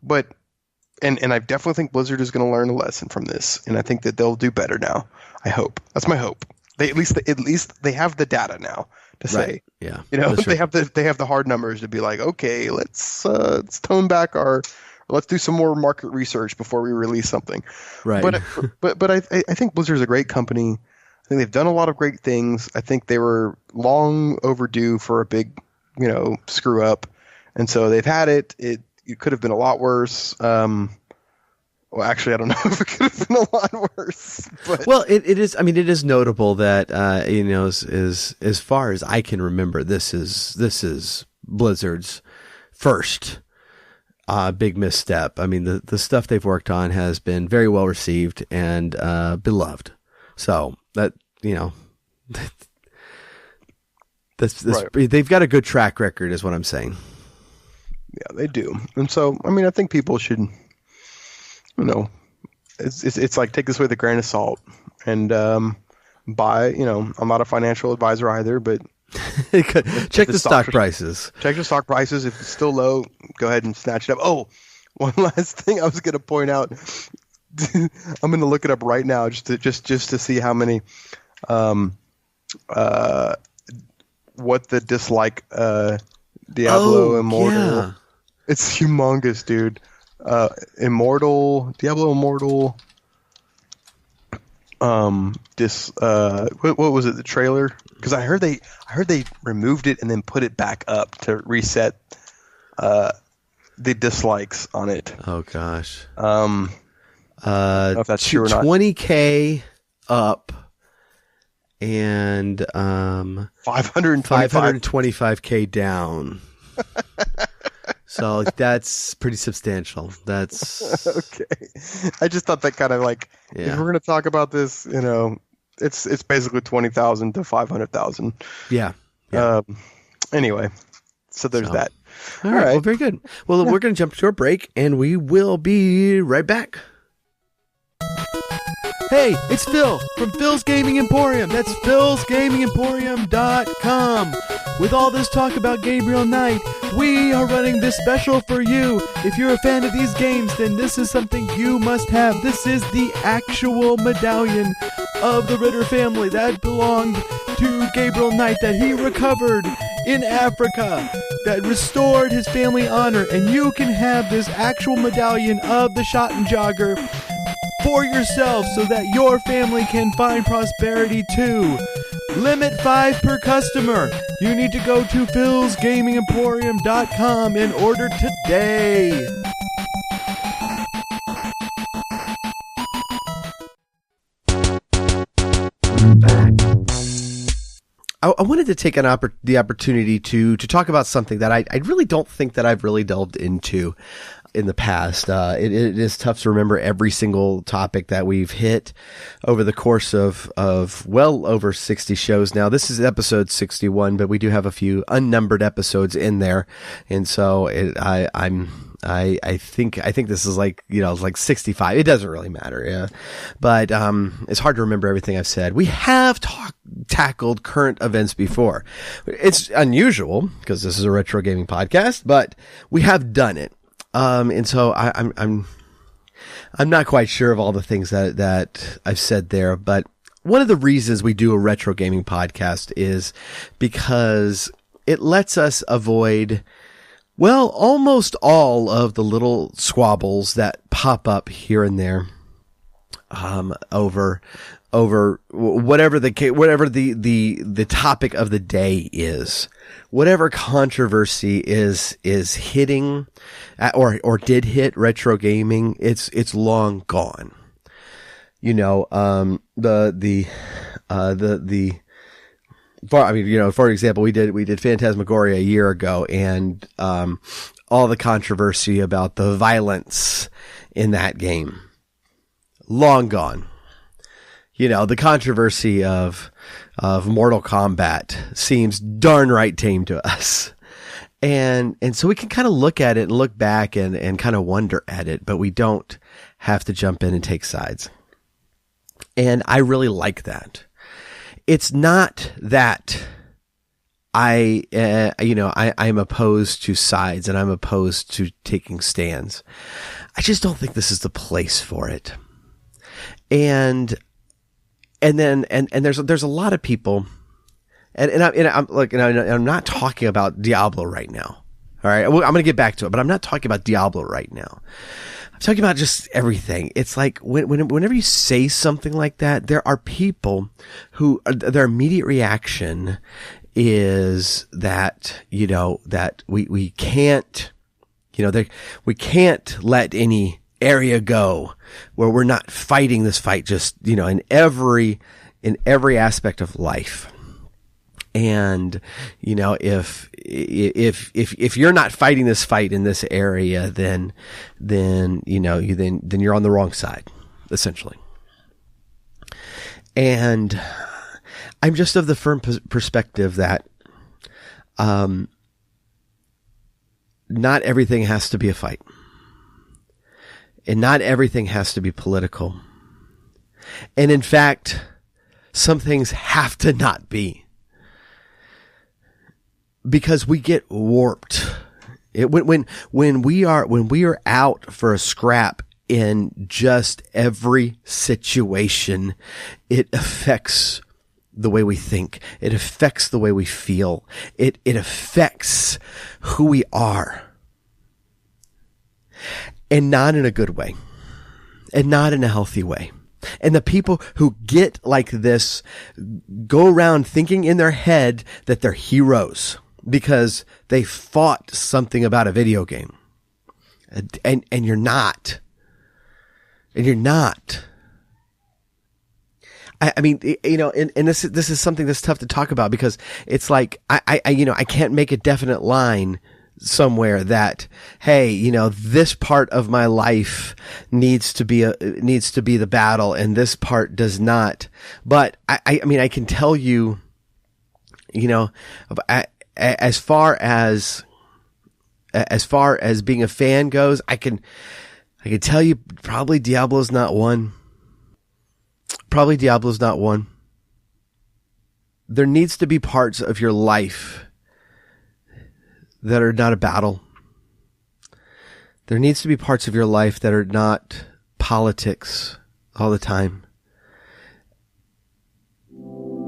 But and I definitely think Blizzard is going to learn a lesson from this, and I think that they'll do better now. I hope. That's my hope. At least they have the data now to say, right. Yeah, they have the hard numbers to be like, okay, let's tone back let's do some more market research before we release something. Right. But I think Blizzard's a great company. I think they've done a lot of great things. I think they were long overdue for a big, screw up, and so they've had it. It could have been a lot worse. Well, actually, I don't know if it could have been a lot worse. But. Well, it is. I mean, it is notable that as far as I can remember, this is Blizzard's first big misstep. I mean, the stuff they've worked on has been very well received and beloved. So that that's right. They've got a good track record, is what I'm saying. Yeah, they do. And so, I mean, I think people should. It's like take this with a grain of salt and buy. I'm not a financial advisor either, but check the stock prices. Check the stock prices. If it's still low, go ahead and snatch it up. Oh, one last thing I was going to point out. I'm going to look it up right now just to see how many, what the dislike Diablo Immortal. Yeah. It's humongous, dude. Diablo Immortal. What was it? The trailer? Because I heard they removed it and then put it back up to reset the dislikes on it. Oh gosh. I don't know if that's true or not. 20K up and 525K down. So that's pretty substantial. That's okay. I just thought that kind of like if we're going to talk about this, it's basically 20,000 to 500,000. Yeah. Anyway, so there's that. All right. Well, very good. Well, we're going to jump to a break, and we will be right back. Hey, it's Phil from Phil's Gaming Emporium. That's philsgamingemporium.com. With all this talk about Gabriel Knight, we are running this special for you. If you're a fan of these games, then this is something you must have. This is the actual medallion of the Ritter family that belonged to Gabriel Knight that he recovered in Africa, that restored his family honor, and you can have this actual medallion of the Schottenjäger for yourself so that your family can find prosperity too. Limit 5 per customer. You need to go to philsgamingemporium.com and order today. Back. I wanted to take the opportunity to talk about something that I really don't think that I've really delved into in the past. It is tough to remember every single topic that we've hit over the course of well over 60 shows now. This is episode 61, but we do have a few unnumbered episodes in there, and so I think this is like 65. It doesn't really matter, yeah. But it's hard to remember everything I've said. We have tackled current events before. It's unusual because this is a retro gaming podcast, but we have done it. And so I'm not quite sure of all the things that I've said there, but one of the reasons we do a retro gaming podcast is because it lets us avoid, well, almost all of the little squabbles that pop up here and there, over whatever the topic of the day is, whatever controversy is hitting or did hit retro gaming, it's long gone. You know, for example, we did Phantasmagoria a year ago, and all the controversy about the violence in that game, long gone. You know, the controversy of Mortal Kombat seems darn right tame to us. And so we can kind of look at it and look back and kind of wonder at it, but we don't have to jump in and take sides. And I really like that. It's not that I'm opposed to sides and I'm opposed to taking stands. I just don't think this is the place for it. And there's a lot of people, and I'm not talking about Diablo right now. All right. Well, I'm going to get back to it, but I'm not talking about Diablo right now. I'm talking about just everything. It's like whenever you say something like that, there are people who their immediate reaction is that, that we can't, we can't let any area go where we're not fighting this fight just, in every aspect of life. And, if you're not fighting this fight in this area, then you're on the wrong side, essentially. And I'm just of the firm perspective that, not everything has to be a fight. And not everything has to be political. And in fact, some things have to not be. Because we get warped. When we are out for a scrap in just every situation, it affects the way we think. It affects the way we feel. It affects who we are. And not in a good way. And not in a healthy way. And the people who get like this go around thinking in their head that they're heroes because they fought something about a video game. And you're not. And you're not. I mean, and this is something that's tough to talk about because it's like, I can't make a definite line somewhere that, hey, this part of my life needs to be the battle and this part does not. But I mean, I can tell you, as far as being a fan goes, I can tell you probably Diablo's not one. Probably Diablo's not one. There needs to be parts of your life that are not a battle. There needs to be parts of your life that are not politics all the time.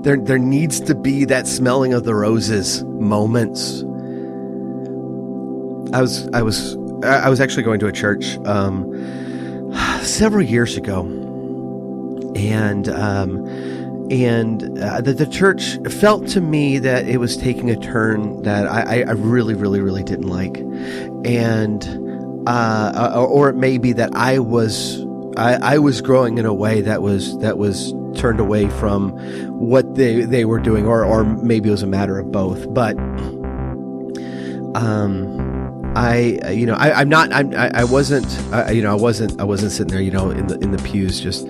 There needs to be that smelling of the roses moments. I was actually going to a church several years ago, and the church felt to me that it was taking a turn that I really, really, really didn't like, and or it may be that I was growing in a way that was turned away from what they were doing, or maybe it was a matter of both. But I wasn't sitting there, in the pews just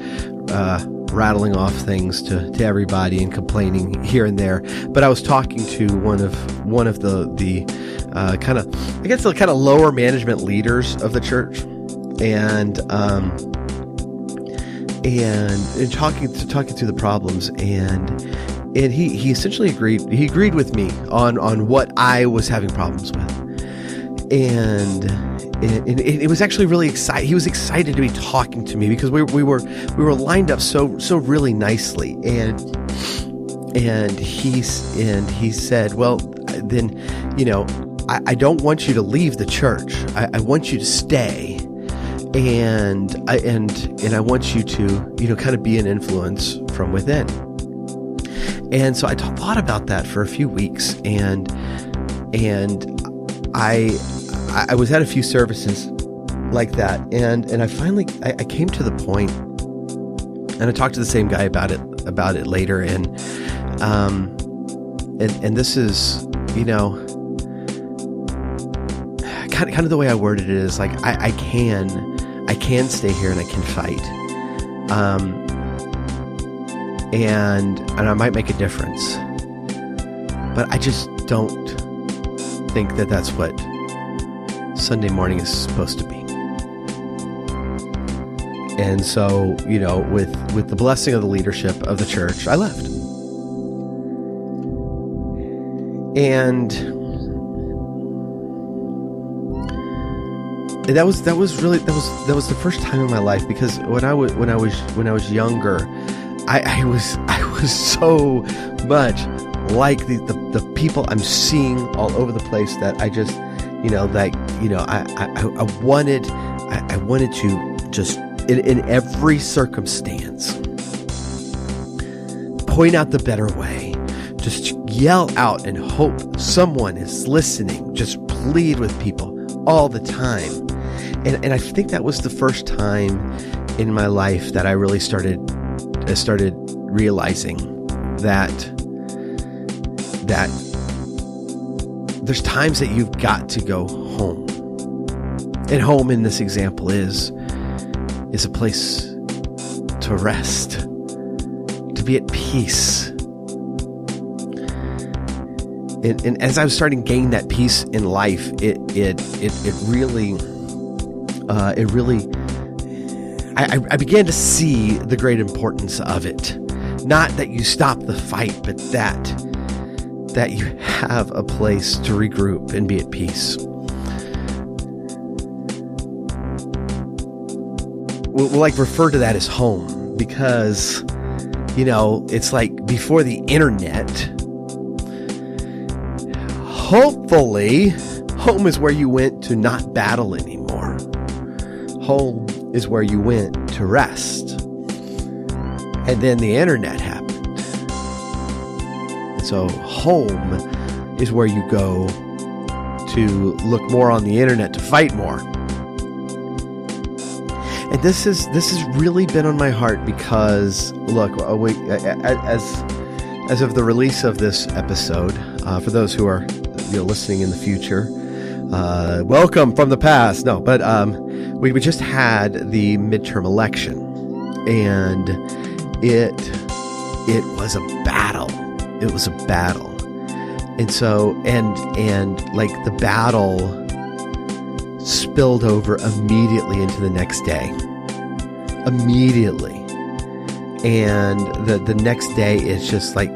rattling off things to everybody and complaining here and there. But I was talking to one of the kind of lower management leaders of the church, and talking through the problems, and he essentially agreed with me on what I was having problems with. And it was actually really exciting. He was excited to be talking to me because we were lined up so really nicely. And he said, well, then, I don't want you to leave the church. I want you to stay. And I want you to, kind of be an influence from within. And so I thought about that for a few weeks, and I was at a few services like that, and I finally I came to the point, and I talked to the same guy about it later, and this is, kind of the way I worded it is like I can stay here and I can fight, and I might make a difference, but I just don't think that that's what Sunday morning is supposed to be. And so, with the blessing of the leadership of the church, I left. And that was the first time in my life, because when I was younger, I was so much like the people I'm seeing all over the place that I just, I wanted to just in every circumstance point out the better way, just yell out and hope someone is listening, just plead with people all the time. And I think that was the first time in my life that I really started realizing that there's times that you've got to go home. And home in this example is a place to rest, to be at peace. And as I was starting to gain that peace in life, it really I began to see the great importance of it. Not that you stop the fight, but that you have a place to regroup and be at peace. We'll refer to that as home, because, it's like before the internet, hopefully, home is where you went to not battle anymore. Home is where you went to rest. And then the internet happened. So home is where you go to look more on the internet, to fight more. And this has really been on my heart, because look, as of the release of this episode, for those who are listening in the future, welcome from the past. No, but we just had the midterm election, and it was a battle. It was a battle. And so, and like the battle spilled over immediately into the next day. Immediately. And the next day, it's just like,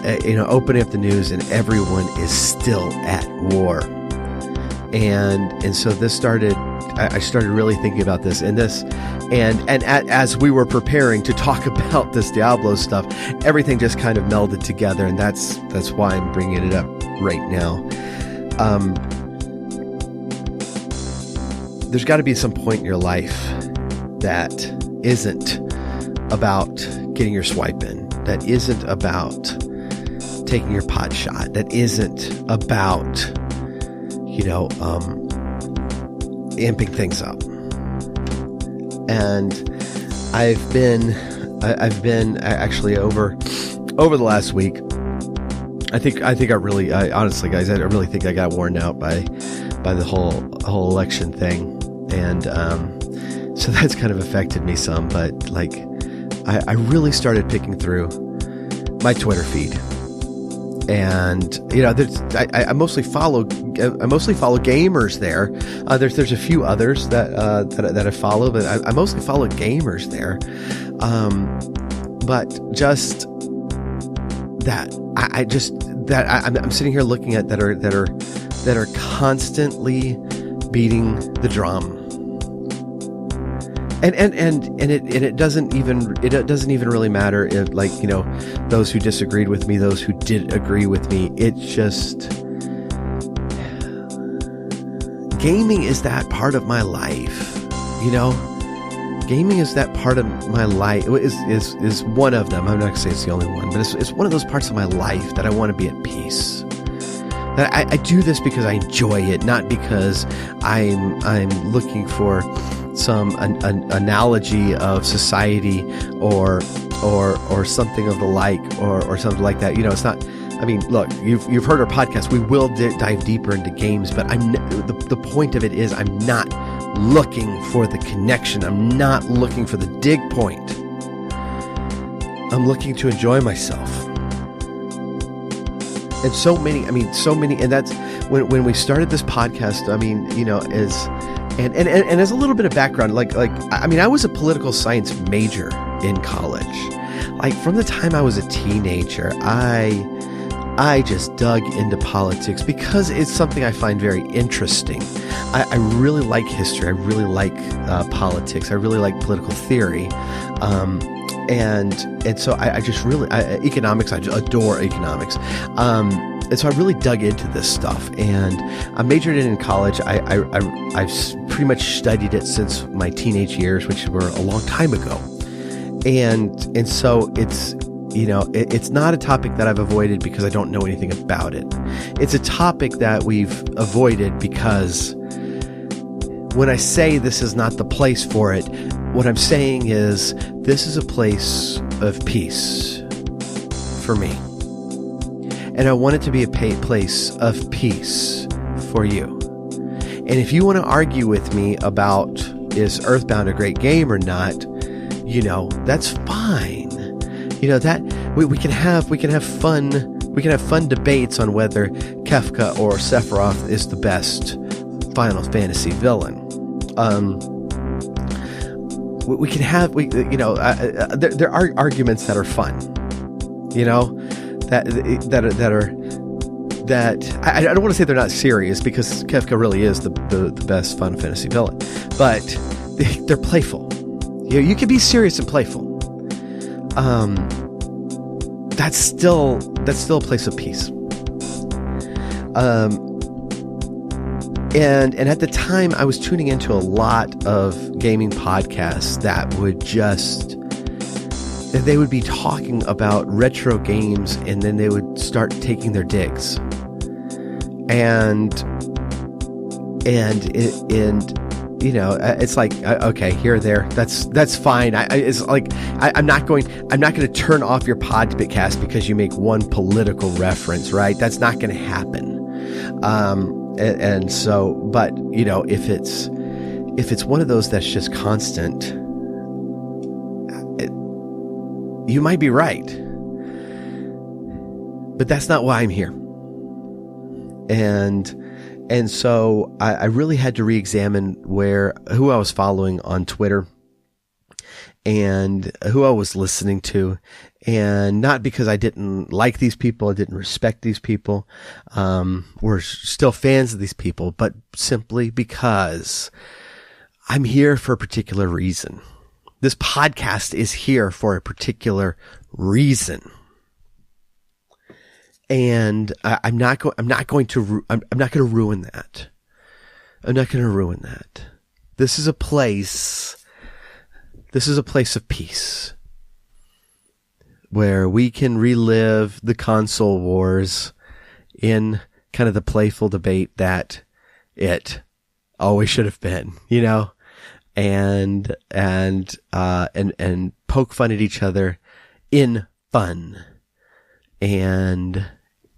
opening up the news and everyone is still at war. and so this started. I started really thinking about this, and as we were preparing to talk about this Diablo stuff, everything just kind of melded together, and that's why I'm bringing it up right now. There's got to be some point in your life that isn't about getting your swipe in, that isn't about taking your pot shot, that isn't about, amping things up. And I've been actually over the last week. I honestly, guys, I really think I got worn out by the whole election thing. And, so that's kind of affected me some, but like, I really started picking through my Twitter feed. And I mostly follow gamers there. There's a few others that I follow, but I mostly follow gamers there. But just that I'm sitting here looking at that are constantly beating the drum. And it doesn't even really matter if, like, those who disagreed with me, those who did agree with me. It's just, gaming is that part of my life, Gaming is that part of my life. Is one of them. I'm not gonna say it's the only one, but it's one of those parts of my life that I want to be at peace. That I do this because I enjoy it, not because I'm looking for some analogy of society or something of the like or something like that. It's not. I mean, look, you've heard our podcast. We will dive deeper into games, but the point of it is I'm not looking for the connection. I'm not looking for the dig point. I'm looking to enjoy myself. And so many, and that's when we started this podcast. And as a little bit of background, I was a political science major in college. Like, from the time I was a teenager, I just dug into politics because it's something I find very interesting. I really like history. I really like politics. I really like political theory. And so I just really, economics, I adore economics. And so I really dug into this stuff, and I majored in college. I've pretty much studied it since my teenage years, which were a long time ago. And so it's not a topic that I've avoided because I don't know anything about it. It's a topic that we've avoided because when I say this is not the place for it, what I'm saying is this is a place of peace for me. And I want it to be a place of peace for you. And if you want to argue with me about is Earthbound a great game or not, that's fine. That we can have fun debates on whether Kefka or Sephiroth is the best Final Fantasy villain. There are arguments that are fun, that I don't want to say they're not serious, because Kefka really is the best Final Fantasy villain, but they're playful. You can be serious and playful. That's still a place of peace. And at the time, I was tuning into a lot of gaming podcasts that they would be talking about retro games, and then they would start taking their digs. It's like, okay, here or there, that's fine. I'm not going to turn off your podcast because you make one political reference, right? That's not going to happen. And so, but if it's one of those that's just constant, you might be right, but that's not why I'm here. And so I really had to re-examine who I was following on Twitter. and who I was listening to. And not because I didn't like these people, I didn't respect these people. We're still fans of these people, but simply because I'm here for a particular reason. This podcast is here for a particular reason. And I'm not going to ruin that. I'm not going to ruin that. This is a place of peace where we can relive the console wars in kind of the playful debate that it always should have been, you know, and poke fun at each other in fun and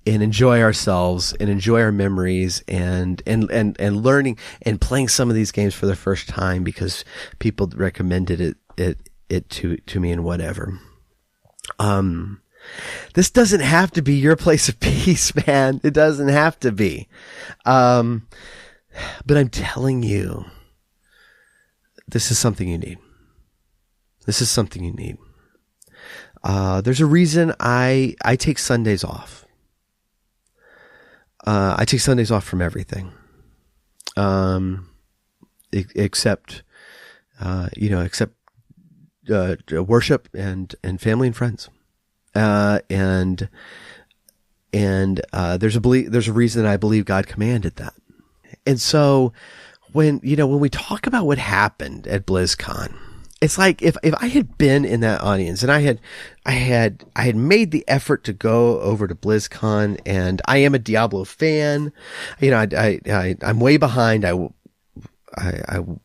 enjoy ourselves and enjoy our memories and learning and playing some of these games for the first time because people recommended it to me and whatever. This doesn't have to be your place of peace, man. It doesn't have to be. But I'm telling you, this is something you need. This is something you need. There's a reason I take Sundays off. I take Sundays off from everything. Except worship and family and friends. And there's a reason I believe God commanded that. And so when we talk about what happened at BlizzCon, it's like if I had been in that audience and I had made the effort to go over to BlizzCon, and I am a Diablo fan, I'm way behind. I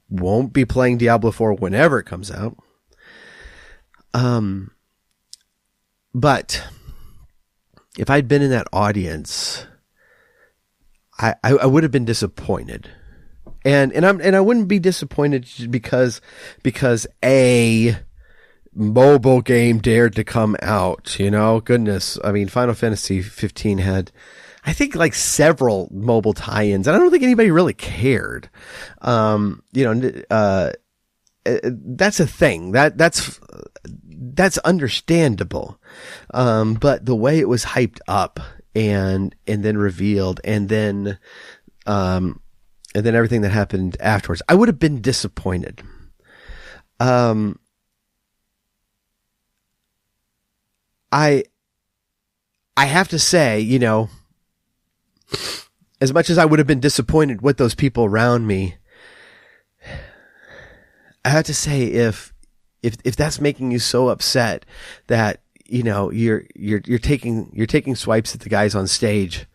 won't be playing Diablo 4 whenever it comes out. But if I'd been in that audience, I would have been disappointed. And I wouldn't be disappointed because a mobile game dared to come out, goodness. I mean, Final Fantasy 15 had, I think, like several mobile tie-ins, and I don't think anybody really cared. That's a thing that's understandable. But the way it was hyped up and then revealed and then everything that happened afterwards, I would have been disappointed. I have to say, as much as I would have been disappointed with those people around me, I have to say, if that's making you so upset that, you're taking swipes at the guys on stage,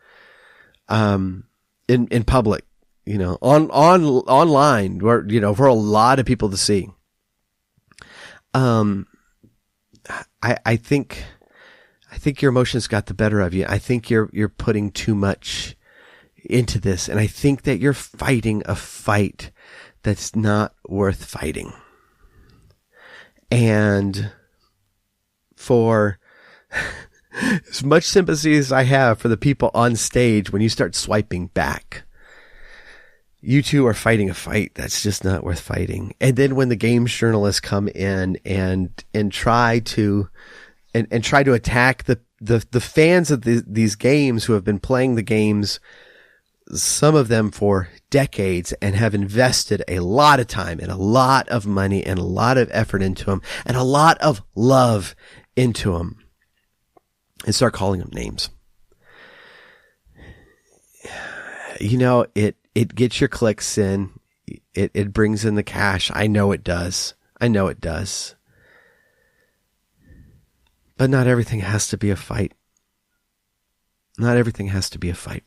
in public, online, where, for a lot of people to see. I think your emotions got the better of you. I think you're putting too much into this, and I think that you're fighting a fight that's not worth fighting. And for as much sympathy as I have for the people on stage, when you start swiping back, you two are fighting a fight that's just not worth fighting. And then when the games journalists come in and try to attack the fans of these games who have been playing the games, some of them for decades, and have invested a lot of time and a lot of money and a lot of effort into them and a lot of love into them, and start calling them names. It gets your clicks in. It brings in the cash. I know it does. But not everything has to be a fight. Not everything has to be a fight.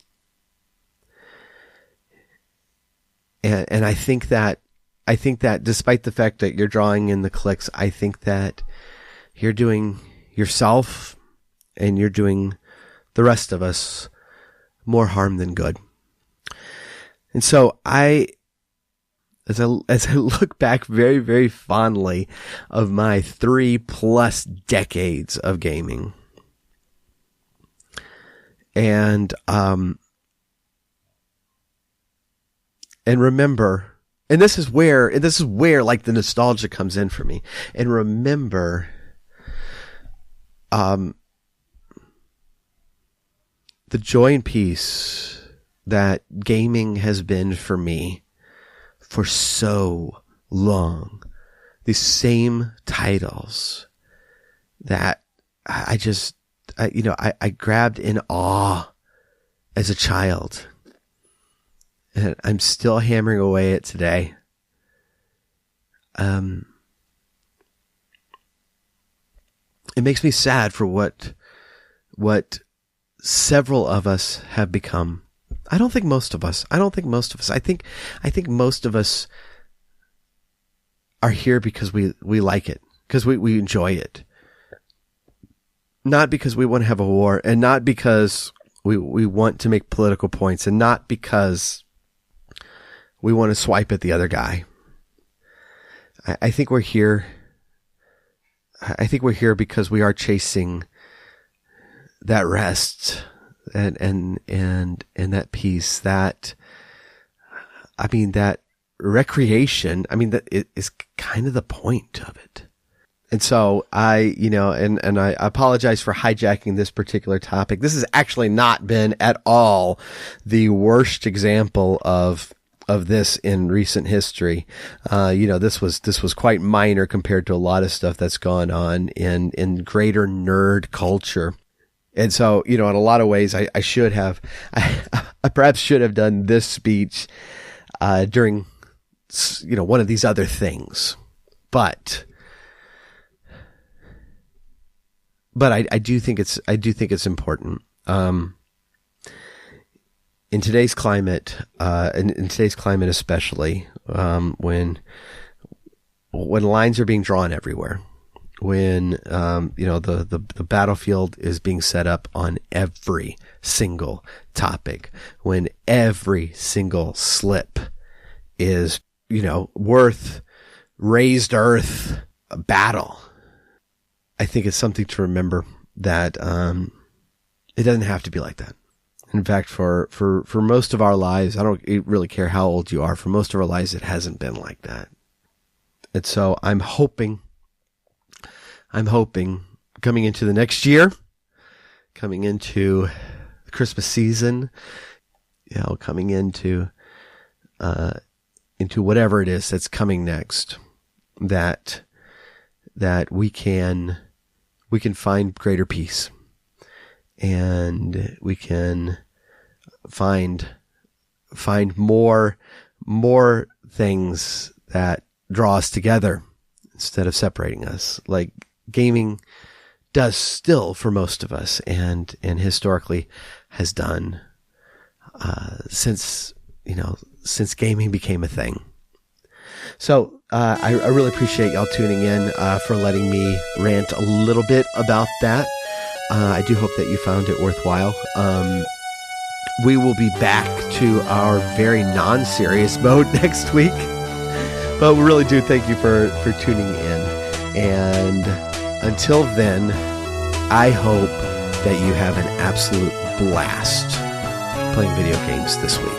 And I think that despite the fact that you're drawing in the clicks, I think that you're doing yourself and you're doing the rest of us more harm than good. And so as I look back very, very fondly of my 3+ decades of gaming, and remember And this is where like the nostalgia comes in for me. And remember, the joy and peace that gaming has been for me for so long. These same titles that I grabbed in awe as a child. And I'm still hammering away at today. It makes me sad for what several of us have become. I think most of us. I think most of us are here because we like it, because we enjoy it. Not because we want to have a war, and not because we want to make political points, and not because we want to swipe at the other guy. I think we're here. I think we're here because we are chasing that rest and that peace, that recreation. That is kind of the point of it. And so I apologize for hijacking this particular topic. This has actually not been at all the worst example of this in recent history. This was quite minor compared to a lot of stuff that's gone on in greater nerd culture. And so, in a lot of ways, I perhaps should have done this speech, during, one of these other things, but I do think it's important. In today's climate, especially, when lines are being drawn everywhere, when, the battlefield is being set up on every single topic, when every single slip is, worth raised earth battle. I think it's something to remember that, it doesn't have to be like that. In fact, for most of our lives, I don't really care how old you are. For most of our lives, it hasn't been like that. And so I'm hoping coming into the next year, coming into the Christmas season, coming into whatever it is that's coming next, that we can find greater peace. And we can find more things that draw us together instead of separating us, like gaming does still for most of us, and historically has done since gaming became a thing. So I really appreciate y'all tuning in, for letting me rant a little bit about that. I do hope that you found it worthwhile. We will be back to our very non-serious mode next week. But we really do thank you for tuning in. And until then, I hope that you have an absolute blast playing video games this week.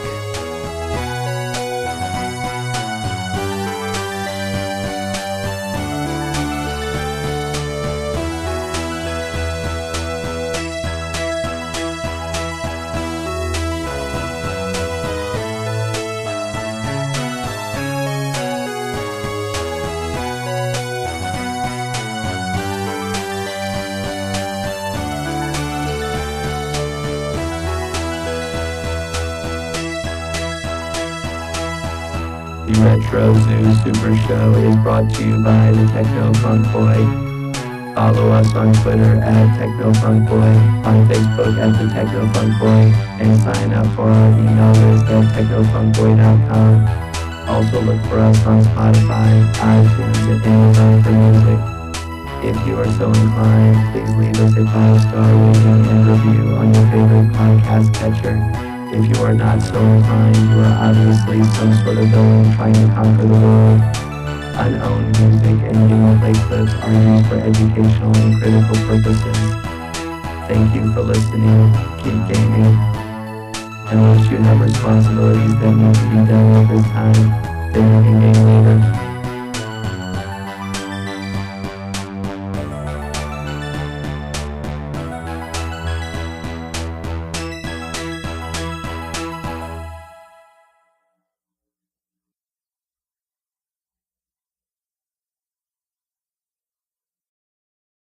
The Retro Zoo Super Show is brought to you by the Techno Funk Boy. Follow us on Twitter at Techno Funk Boy, on Facebook at the Techno Funk Boy, and sign up for our email list at technofunkboy.com. Also look for us on Spotify, iTunes, and Amazon for music. If you are so inclined, please leave us a 5-star rating and review on your favorite podcast catcher. If you are not so inclined, you are obviously some sort of villain trying to conquer the world. Unowned music and gameplay clips are used for educational and critical purposes. Thank you for listening, keep gaming, and once you have responsibilities that need to be done over time, Then in-game later.